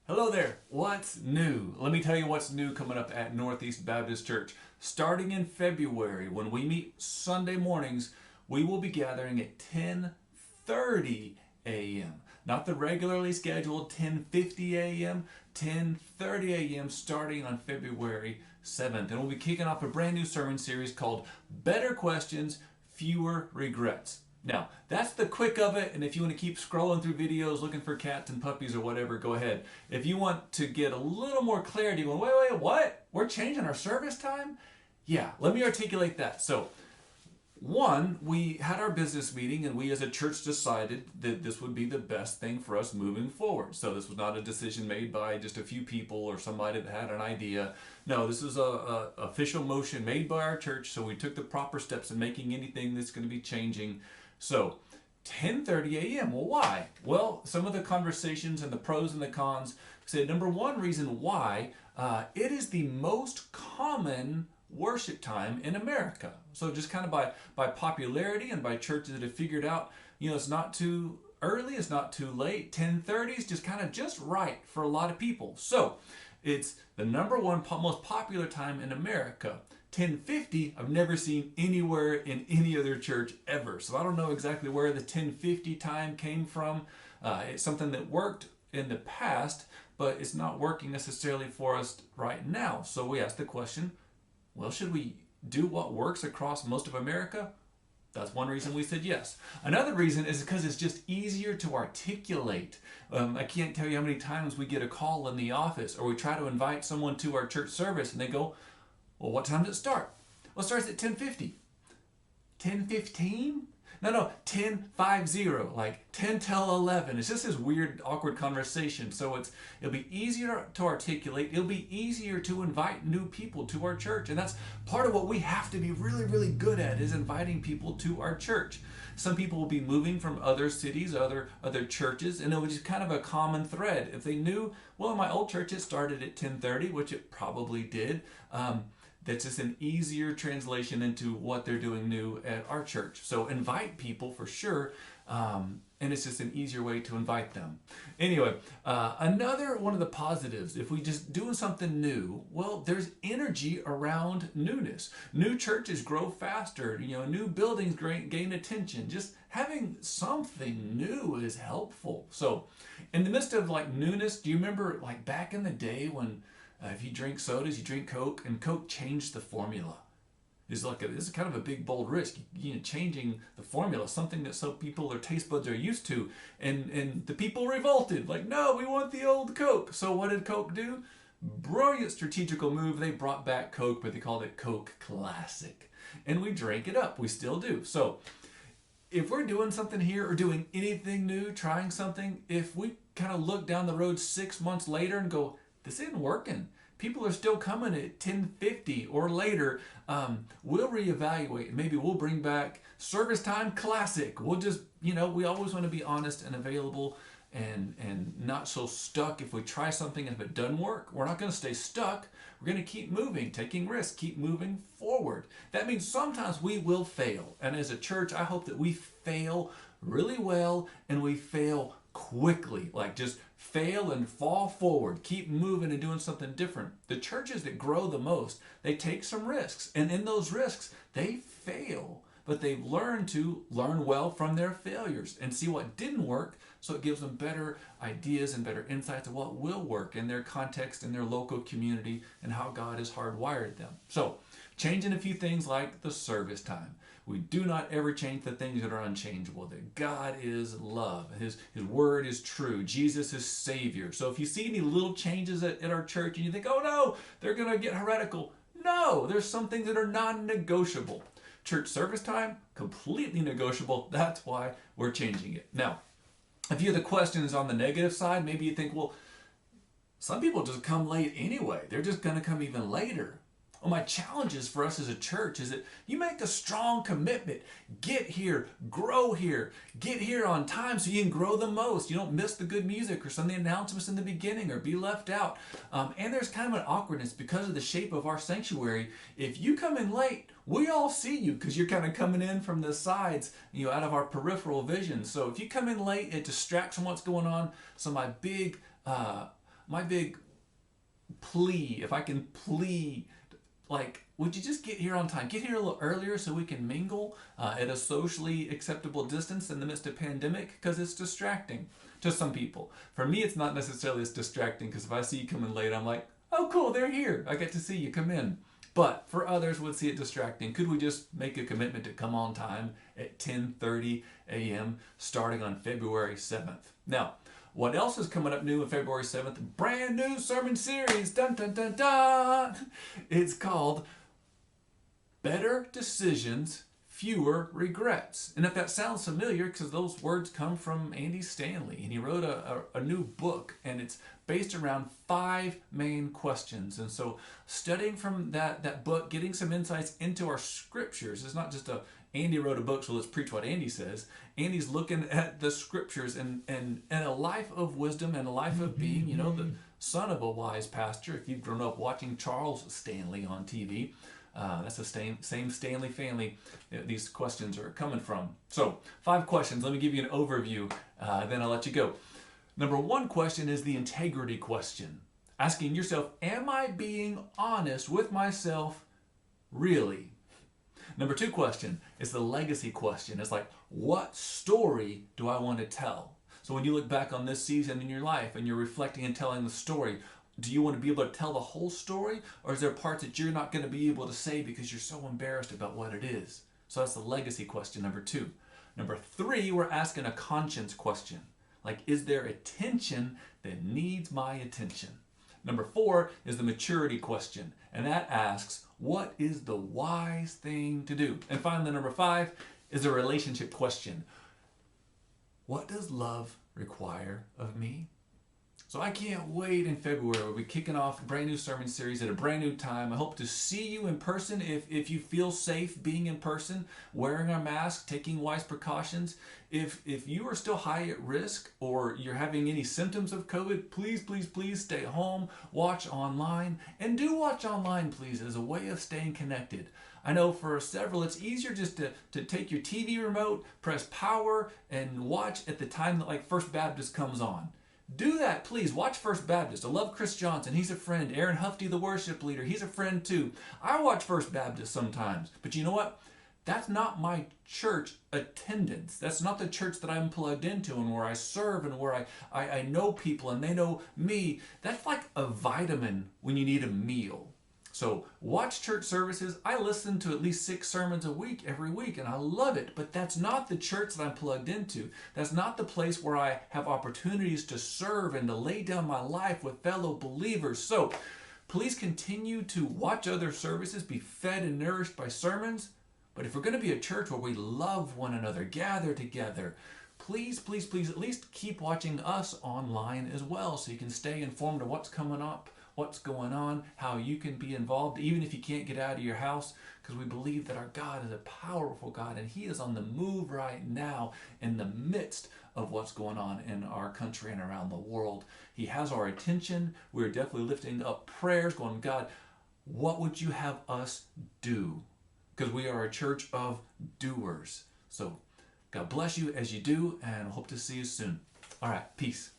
Hello there. What's new? Let me tell you what's new coming up at Northeast Baptist Church. Starting in February, when we meet Sunday mornings, we will be gathering at 10:30 a.m. Not the regularly scheduled 10:50 a.m., 10:30 a.m. starting on February 7th. And we'll be kicking off a brand new sermon series called Better Questions, Fewer Regrets. Now, that's the quick of it, and if you want to keep scrolling through videos looking for cats and puppies or whatever, go ahead. If you want to get a little more clarity, going, wait, what? We're changing our service time? Yeah, let me articulate that. So, one, we had our business meeting, and we as a church decided that this would be the best thing for us moving forward. So this was not a decision made by just a few people or somebody that had an idea. No, this is a official motion made by our church, so we took the proper steps in making anything that's going to be changing. So 10:30 a.m. Well, why? Well, some of the conversations and the pros and the cons said, number one reason why, it is the most common worship time in America. So just kind of by popularity and by churches that have figured out, it's not too early, it's not too late. 10:30 is just kind of just right for a lot of people. So it's the number one most popular time in America. 10:50 I've never seen anywhere in any other church ever. So I don't know exactly where the 10:50 time came from. It's something that worked in the past, but it's not working necessarily for us right now. So we asked the question, well, should we do what works across most of America? That's one reason we said yes. Another reason is because it's just easier to articulate. I can't tell you how many times we get a call in the office or we try to invite someone to our church service and they go, well, what time does it start? Well, it starts at 10:50. 10:15? No, 10:50, like 10 till 11. It's just this weird, awkward conversation. So it'll be easier to articulate. It'll be easier to invite new people to our church. And that's part of what we have to be really, really good at is inviting people to our church. Some people will be moving from other cities, other churches, and it was just kind of a common thread. If they knew, well, in my old church it started at 10:30, which it probably did, that's just an easier translation into what they're doing new at our church. So invite people for sure, and it's just an easier way to invite them. Anyway, another one of the positives, if we just doing something new, well, there's energy around newness. New churches grow faster, new buildings gain attention. Just having something new is helpful. So in the midst of like newness, do you remember like back in the day when if you drink sodas, you drink Coke, and Coke changed the formula. This is kind of a big, bold risk, changing the formula, something that some people, their taste buds are used to, and the people revolted, like, no, we want the old Coke. So what did Coke do? Brilliant strategical move. They brought back Coke, but they called it Coke Classic, and we drank it up. We still do. So if we're doing something here or doing anything new, trying something, if we kind of look down the road 6 months later and go, this isn't working, people are still coming at 10:50 or later, we'll reevaluate and maybe we'll bring back service time classic. We'll just, we always want to be honest and available and not so stuck. If we try something and if it doesn't work, we're not going to stay stuck. We're going to keep moving, taking risks, keep moving forward. That means sometimes we will fail. And as a church, I hope that we fail really well and we fail quickly, like just fail and fall forward, keep moving and doing something different. The churches that grow the most, they take some risks, and in those risks they fail, but they've learned to learn well from their failures and see what didn't work, so it gives them better ideas and better insights of what will work in their context, in their local community, and how God has hardwired them. So changing a few things like the service time. We do not ever change the things that are unchangeable. That God is love. His word is true. Jesus is Savior. So if you see any little changes at our church and you think, oh no, they're going to get heretical. No, there's some things that are non-negotiable. Church service time, completely negotiable. That's why we're changing it. Now, if you have the questions on the negative side, maybe you think, well, some people just come late anyway. They're just going to come even later. Well, my challenge is for us as a church is that you make a strong commitment. Get here, grow here, get here on time so you can grow the most. You don't miss the good music or some of the announcements in the beginning or be left out. And there's kind of an awkwardness because of the shape of our sanctuary. If you come in late, we all see you because you're kind of coming in from the sides, out of our peripheral vision. So if you come in late, it distracts from what's going on. So my big my big plea, if I can plea, like, would you just get here on time? Get here a little earlier so we can mingle at a socially acceptable distance in the midst of pandemic, because it's distracting to some people. For me, it's not necessarily as distracting, because if I see you coming late, I'm like, oh cool, they're here. I get to see you, come in. But for others would see it distracting. Could we just make a commitment to come on time at 10:30 a.m. starting on February 7th? Now, what else is coming up new on February 7th? Brand new sermon series. Dun, dun, dun, dun. It's called Better Decisions, Fewer Regrets. And if that sounds familiar, because those words come from Andy Stanley, and he wrote a new book, and it's based around 5 main questions. And so studying from that book, getting some insights into our scriptures, is not just Andy wrote a book, so let's preach what Andy says. Andy's looking at the scriptures and a life of wisdom and a life of being, the son of a wise pastor. If you've grown up watching Charles Stanley on TV, that's the same Stanley family these questions are coming from. So 5 questions. Let me give you an overview, then I'll let you go. Number 1 question is the integrity question. Asking yourself, am I being honest with myself really? Number 2 question is the legacy question. It's like, what story do I want to tell? So when you look back on this season in your life and you're reflecting and telling the story, do you want to be able to tell the whole story? Or is there parts that you're not going to be able to say because you're so embarrassed about what it is? So that's the legacy question, number 2. Number 3, we're asking a conscience question. Like, is there a tension that needs my attention? Number 4 is the maturity question. And that asks, what is the wise thing to do? And finally, number 5 is a relationship question. What does love require of me? So I can't wait in February. We'll be kicking off a brand new sermon series at a brand new time. I hope to see you in person if you feel safe being in person, wearing a mask, taking wise precautions. If you are still high at risk or you're having any symptoms of COVID, please stay home, watch online, and do watch online, please, as a way of staying connected. I know for several, it's easier just to take your TV remote, press power, and watch at the time that like First Baptist comes on. Do that, please. Watch First Baptist. I love Chris Johnson. He's a friend. Aaron Hufty, the worship leader, he's a friend too. I watch First Baptist sometimes. But you know what? That's not my church attendance. That's not the church that I'm plugged into and where I serve and where I know people and they know me. That's like a vitamin when you need a meal. So watch church services. I listen to at least 6 sermons a week every week, and I love it. But that's not the church that I'm plugged into. That's not the place where I have opportunities to serve and to lay down my life with fellow believers. So please continue to watch other services, be fed and nourished by sermons. But if we're going to be a church where we love one another, gather together, please at least keep watching us online as well so you can stay informed of what's coming up, what's going on, how you can be involved, even if you can't get out of your house, because we believe that our God is a powerful God and He is on the move right now in the midst of what's going on in our country and around the world. He has our attention. We're definitely lifting up prayers, going, God, what would you have us do? Because we are a church of doers. So God bless you as you do, and hope to see you soon. All right, peace.